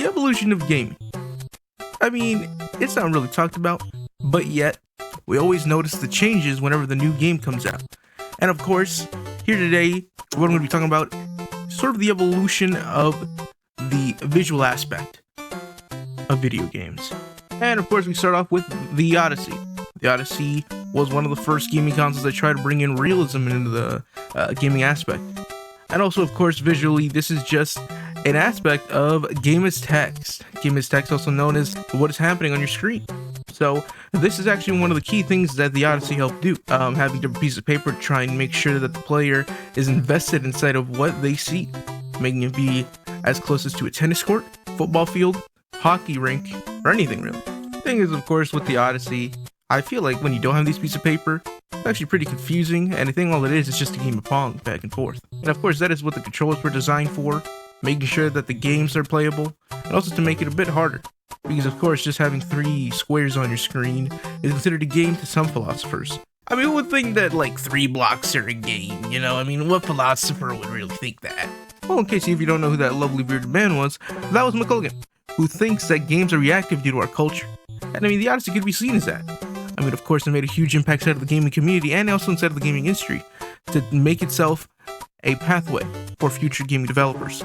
the evolution of gaming. I mean, it's not really talked about, but yet, we always notice the changes whenever the new game comes out. And of course, here today, what I'm going to be talking about is sort of the evolution of the visual aspect of video games. And of course, we start off with the Odyssey. The Odyssey was one of the first gaming consoles that tried to bring in realism into the gaming aspect. And also, of course, visually, this is just an aspect of game as text. Game as text, also known as what is happening on your screen. So this is actually one of the key things that the Odyssey helped do. Having different pieces of paper to try and make sure that the player is invested inside of what they see, making it be as close as to a tennis court, football field, hockey rink, or anything really. The thing is, of course, with the Odyssey, I feel like when you don't have these pieces of paper, it's actually pretty confusing, and I think all it is just a game of Pong back and forth. And of course, that is what the controllers were designed for, making sure that the games are playable, and also to make it a bit harder. Because of course, just having 3 squares on your screen is considered a game to some philosophers. I mean, who would think that like 3 blocks are a game, you know? I mean, what philosopher would really think that? Well, in case if you don't know who that lovely bearded man was, that was McGonigal, who thinks that games are reactive due to our culture. And I mean, the Odyssey could be seen as that. I mean, of course, it made a huge impact inside of the gaming community and also inside of the gaming industry to make itself a pathway for future gaming developers.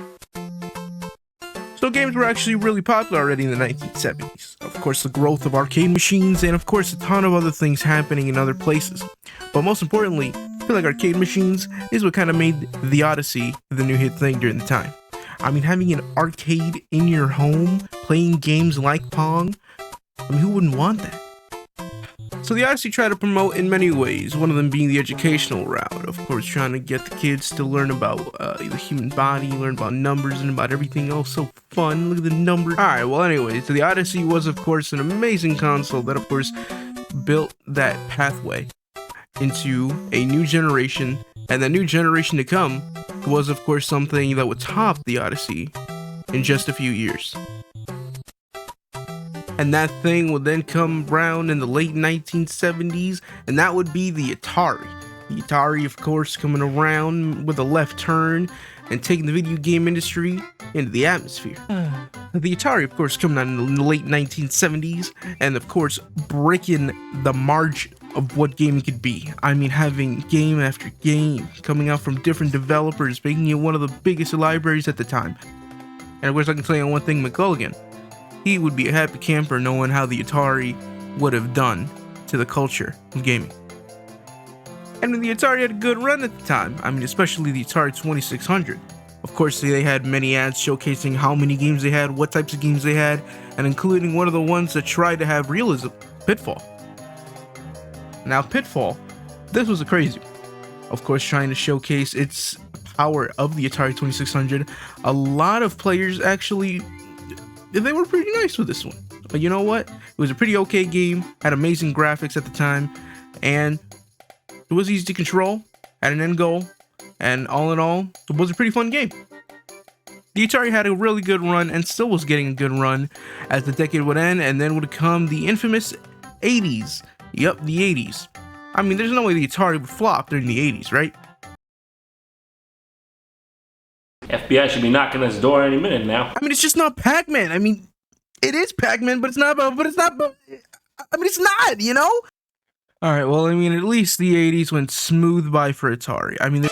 So games were actually really popular already in the 1970s. Of course, the growth of arcade machines and of course a ton of other things happening in other places. But most importantly, I feel like arcade machines is what kind of made the Odyssey the new hit thing during the time. I mean, having an arcade in your home, playing games like Pong, I mean, who wouldn't want that? So the Odyssey tried to promote in many ways, one of them being the educational route, of course trying to get the kids to learn about the human body, learn about numbers and about everything else. So fun, look at the numbers. Alright, well anyways, so the Odyssey was of course an amazing console that of course built that pathway into a new generation, and that new generation to come was of course something that would top the Odyssey in just a few years. And that thing would then come around in the late 1970s, and that would be the Atari. The Atari, of course, coming around with a left turn and taking the video game industry into the atmosphere. The Atari, of course, coming out in the late 1970s, and of course, breaking the margin of what gaming could be. I mean, having game after game coming out from different developers, making it one of the biggest libraries at the time. And of course, I can tell you one thing, McGonigal, he would be a happy camper knowing how the Atari would have done to the culture of gaming. And the Atari had a good run at the time. I mean, especially the Atari 2600. Of course, they had many ads showcasing how many games they had, what types of games they had, and including one of the ones that tried to have realism, Pitfall. Now, Pitfall, this was a crazy one. Of course, trying to showcase its power of the Atari 2600. A lot of players actually, they were pretty nice with this one. But you know what? It was a pretty okay game, had amazing graphics at the time, and it was easy to control, had an end goal, and all in all, it was a pretty fun game. The Atari had a really good run and still was getting a good run as the decade would end, and then would come the infamous 80s. Yep, the 80s. I mean, there's no way the Atari would flop during the 80s, right? FBI should be knocking on his door any minute now. I mean, it's just not Pac-Man. I mean, it is Pac-Man, but it's not, I mean, it's not, you know? Alright, well, I mean, at least the 80s went smooth by for Atari. I mean,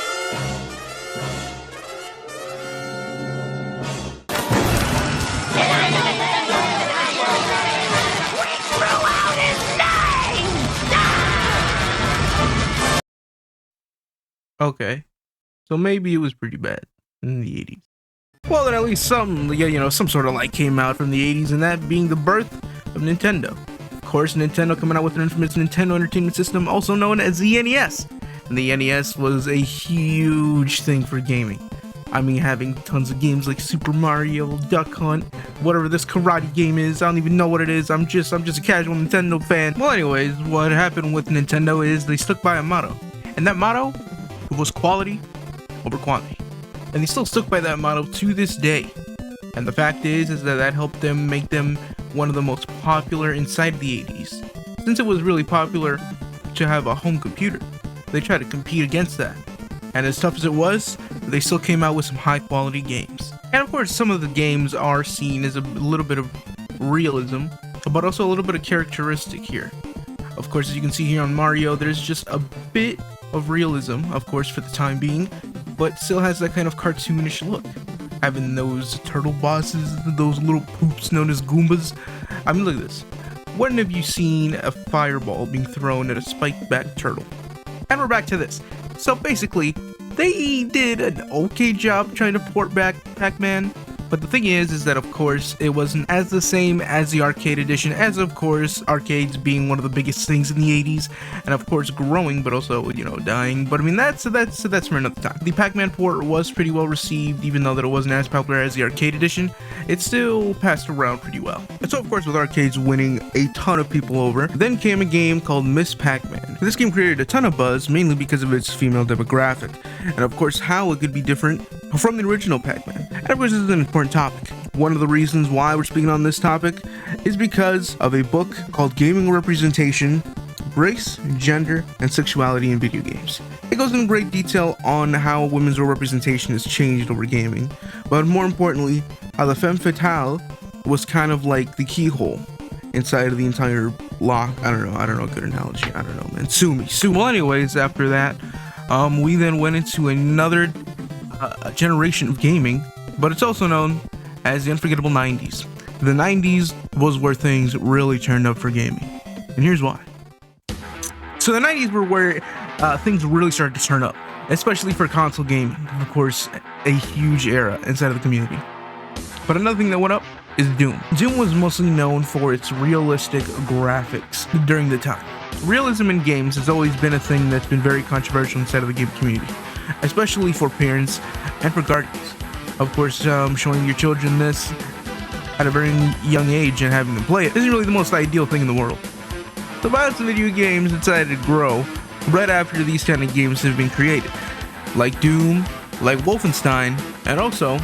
okay, so maybe it was pretty bad in the 80s. Well, then at least some sort of light came out from the 80s, and that being the birth of Nintendo. Of course, Nintendo coming out with an infamous Nintendo Entertainment System, also known as the NES. And the NES was a huge thing for gaming. I mean, having tons of games like Super Mario, Duck Hunt, whatever this karate game is, I don't even know what it is. I'm just a casual Nintendo fan. Well, anyways, what happened with Nintendo is they stuck by a motto, and that motto was quality over quantity. And they still stuck by that motto to this day. And the fact is that helped them make them one of the most popular inside the 80s. Since it was really popular to have a home computer, they tried to compete against that. And as tough as it was, they still came out with some high quality games. And of course, some of the games are seen as a little bit of realism, but also a little bit of characteristic here. Of course, as you can see here on Mario, there's just a bit of realism, of course, for the time being, but still has that kind of cartoonish look. Having those turtle bosses, those little poops known as Goombas. I mean, look at this. When have you seen a fireball being thrown at a spiked-back turtle? And we're back to this. So basically, they did an okay job trying to port back Pac-Man, but the thing is that of course it wasn't as the same as the arcade edition, as of course arcades being one of the biggest things in the 80s, and of course growing, but also, you know, dying. But I mean, that's for another time. The Pac-Man port was pretty well received, even though that it wasn't as popular as the arcade edition. It still passed around pretty well. And so of course, with arcades winning a ton of people over, then came a game called Miss Pac-Man. This game created a ton of buzz, mainly because of its female demographic, and of course how it could be different from the original Pac-Man. And of course, this is an important topic. One of the reasons why we're speaking on this topic is because of a book called Gaming Representation, Race, Gender, and Sexuality in Video Games. It goes into great detail on how women's role representation has changed over gaming, but more importantly, how the femme fatale was kind of like the keyhole inside of the entire lock. I don't know a good analogy. I don't know, man. Sue me. Well, anyways, after that, we then went into another generation of gaming, but it's also known as the unforgettable 90s. The 90s was where things really turned up for gaming, and here's why. So the 90s were where things really started to turn up, especially for console gaming. Of course, a huge era inside of the community. But another thing that went up is Doom. Doom was mostly known for its realistic graphics during the time. Realism in games has always been a thing that's been very controversial inside of the game community, especially for parents and for guardians. Of course, showing your children this at a very young age and having them play it isn't really the most ideal thing in the world. The violence of video games decided to grow right after these kind of games have been created, like Doom, like Wolfenstein, and also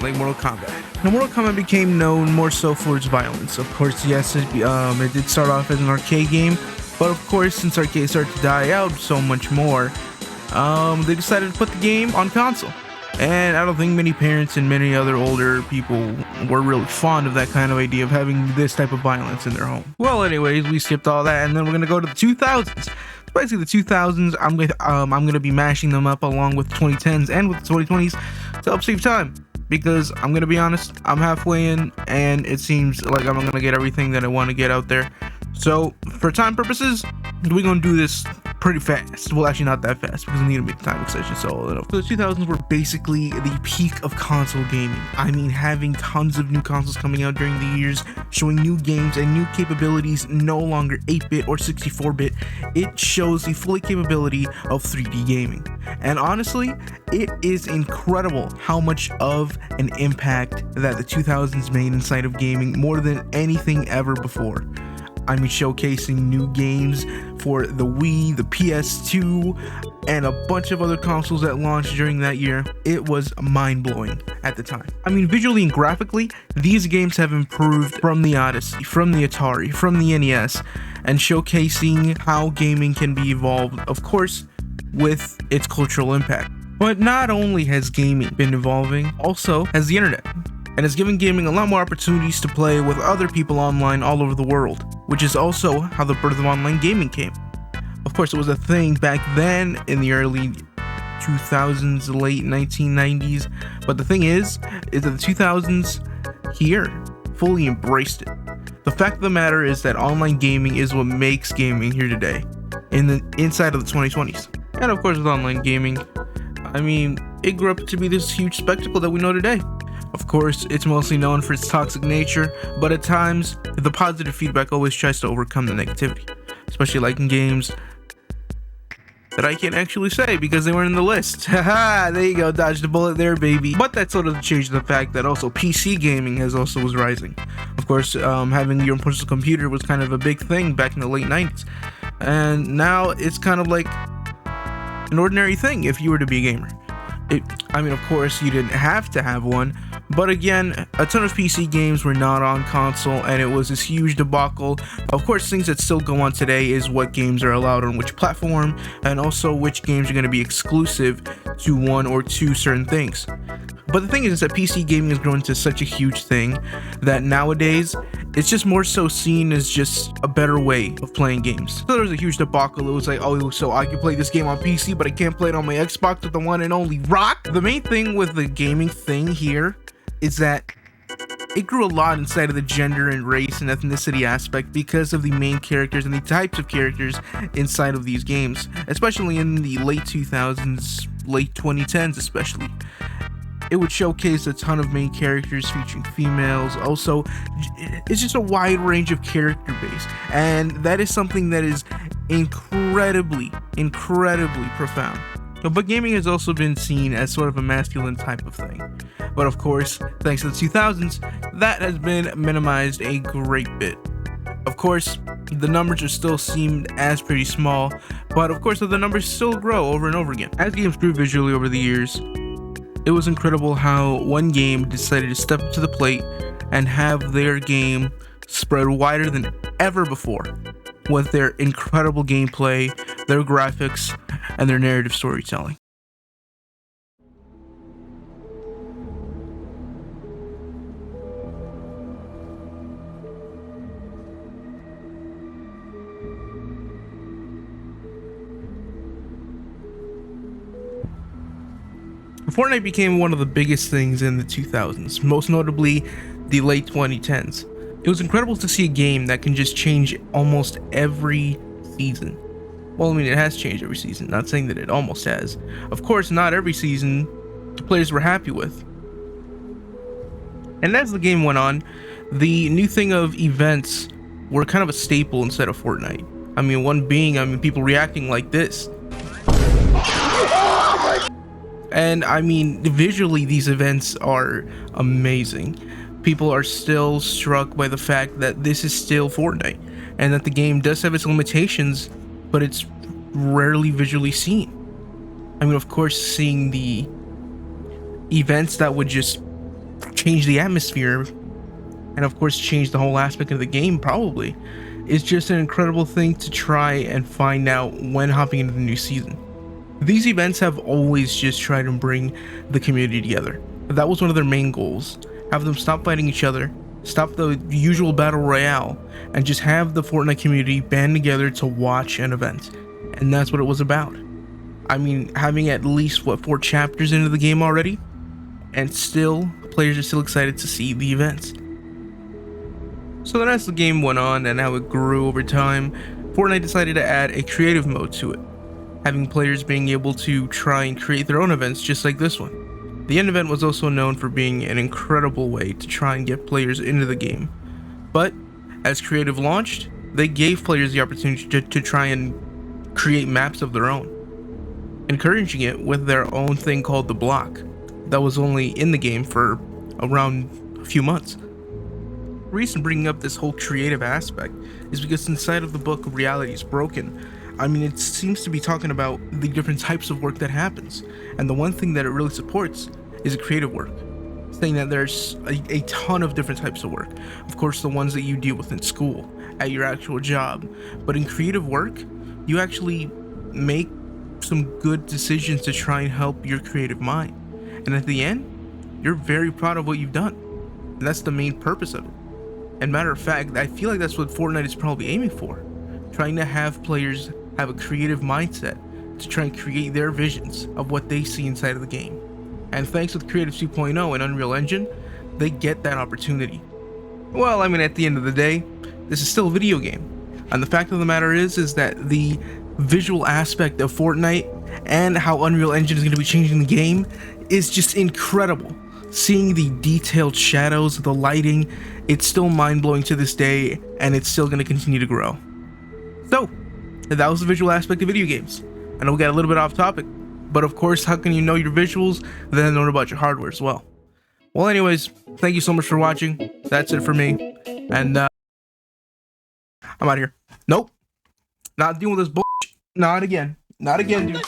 like Mortal Kombat. Now, Mortal Kombat became known more so for its violence. Of course, yes, it did start off as an arcade game, but of course, since arcades started to die out so much more, they decided to put the game on console. And I don't think many parents and many other older people were really fond of that kind of idea of having this type of violence in their home. Well, anyways, we skipped all that, and then we're gonna go to the 2000s. Basically, the 2000s, I'm gonna be mashing them up along with the 2010s and with the 2020s to help save time. Because I'm gonna be honest, I'm halfway in, and it seems like I'm gonna get everything that I want to get out there. So, for time purposes, we're gonna do this pretty fast. Well, actually not that fast, because I need to make the time extension. So the 2000s were basically the peak of console gaming. I mean, having tons of new consoles coming out during the years, showing new games and new capabilities, no longer 8-bit or 64-bit. It shows the full capability of 3D gaming. And honestly, it is incredible how much of an impact that the 2000s made inside of gaming, more than anything ever before. I mean, showcasing new games for the Wii, the PS2, and a bunch of other consoles that launched during that year. It was mind-blowing at the time. I mean, visually and graphically, these games have improved from the Odyssey, from the Atari, from the NES, and showcasing how gaming can be evolved, of course, with its cultural impact. But not only has gaming been evolving, also has the internet, and has given gaming a lot more opportunities to play with other people online all over the world, which is also how the birth of online gaming came. Of course, it was a thing back then in the early 2000s, late 1990s, but the thing is that the 2000s here fully embraced it. The fact of the matter is that online gaming is what makes gaming here today, in the inside of the 2020s. And of course, with online gaming, I mean, it grew up to be this huge spectacle that we know today. Of course, it's mostly known for its toxic nature, but at times, the positive feedback always tries to overcome the negativity, especially like in games that I can't actually say because they weren't in the list. Haha, there you go, dodged a bullet there, baby. But that sort of changed the fact that also PC gaming was rising. Of course, having your own personal computer was kind of a big thing back in the late 90s, and now it's kind of like an ordinary thing if you were to be a gamer. I mean, of course, you didn't have to have one, but again, a ton of PC games were not on console, and it was this huge debacle. Of course, things that still go on today is what games are allowed on which platform, and also which games are going to be exclusive to one or two certain things. But the thing is that PC gaming has grown into such a huge thing that nowadays it's just more so seen as just a better way of playing games. So there was a huge debacle. It was like, oh, so I can play this game on PC, but I can't play it on my Xbox with the one and only rock. The main thing with the gaming thing here is that it grew a lot inside of the gender and race and ethnicity aspect because of the main characters and the types of characters inside of these games, especially in the late 2000s, late 2010s especially. It would showcase a ton of main characters featuring females. Also, it's just a wide range of character base, and that is something that is incredibly profound. But gaming has also been seen as sort of a masculine type of thing. But of course, thanks to the 2000s, that has been minimized a great bit. Of course, the numbers are still seen as pretty small, but of course the numbers still grow over and over again. As games grew visually over the years, it was incredible how one game decided to step up to the plate and have their game spread wider than ever before with their incredible gameplay, their graphics, and their narrative storytelling. Fortnite became one of the biggest things in the 2000s, most notably the late 2010s. It was incredible to see a game that can just change almost every season. Well, I mean, it has changed every season, not saying that it almost has. Of course, not every season the players were happy with. And as the game went on, the new thing of events were kind of a staple inside of Fortnite. I mean, one being, people reacting like this. And I mean, visually, these events are amazing. People are still struck by the fact that this is still Fortnite, and that the game does have its limitations, but it's rarely visually seen. I mean, of course, seeing the events that would just change the atmosphere, and of course change the whole aspect of the game probably, is just an incredible thing to try and find out when hopping into the new season. These events have always just tried to bring the community together. That was one of their main goals. Have them stop fighting each other, stop the usual battle royale, and just have the Fortnite community band together to watch an event. And that's what it was about. I mean, having at least, 4 chapters into the game already? And still, players are still excited to see the events. So then as the game went on and how it grew over time, Fortnite decided to add a creative mode to it, having players being able to try and create their own events just like this one. The end event was also known for being an incredible way to try and get players into the game. But as creative launched, they gave players the opportunity to try and create maps of their own, encouraging it with their own thing called the block that was only in the game for around a few months. The reason bringing up this whole creative aspect is because inside of the book Reality is Broken, I mean, it seems to be talking about the different types of work that happens, and the one thing that it really supports is a creative work, saying that there's a ton of different types of work. Of course, the ones that you deal with in school, at your actual job, but in creative work, you actually make some good decisions to try and help your creative mind, and at the end, you're very proud of what you've done, and that's the main purpose of it. And matter of fact, I feel like that's what Fortnite is probably aiming for, trying to have players have a creative mindset to try and create their visions of what they see inside of the game. And thanks with Creative 2.0 and Unreal Engine, they get that opportunity. Well, I mean, at the end of the day, this is still a video game. And the fact of the matter is that the visual aspect of Fortnite and how Unreal Engine is going to be changing the game is just incredible. Seeing the detailed shadows, the lighting, it's still mind-blowing to this day, and it's still going to continue to grow. So, that was the visual aspect of video games. I know we got a little bit off topic, but of course, how can you know your visuals and then know about your hardware as well? Well, anyways, thank you so much for watching. That's it for me, and I'm out of here. Nope, not dealing with this bullshit. Not again, dude.